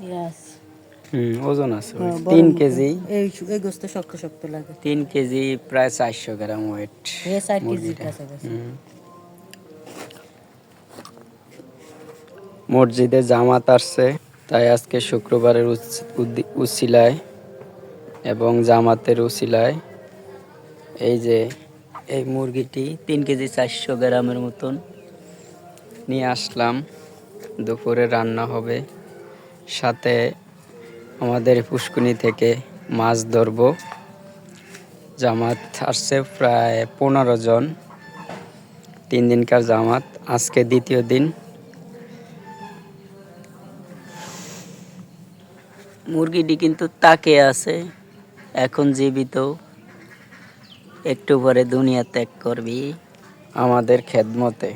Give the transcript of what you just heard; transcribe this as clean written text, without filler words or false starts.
ইয়াস ওজন আছে ভাই। হ্যাঁ, বড় 3 মতো। কেজি। এই গোস্ত শক্ত শক্ত লাগে। 3 কেজি প্রায় 400 গ্রাম ওয়েট 4 কেজির মুরগিটা। কাছাকাছি। মসজিদে জামাত আসছে, তাই আজকে শুক্রবারের উছিলায় এবং জামাতের উছিলায় এই যে এই মুরগিটি 3 কেজি 400 গ্রামের মতন নিয়ে আসলাম। দুপুরে রান্না হবে, সাথে আমাদের পুষ্কুনি থেকে মাছ ধরবো। জামাত আসছে প্রায় 15 জন। 3 দিনকার জামাত, আজকে দ্বিতীয় দিন। মুরগিটি কিন্তু তাকে আছে, এখন জীবিত, একটু পরে দুনিয়া ত্যাগ করবি আমাদের খেদমতে।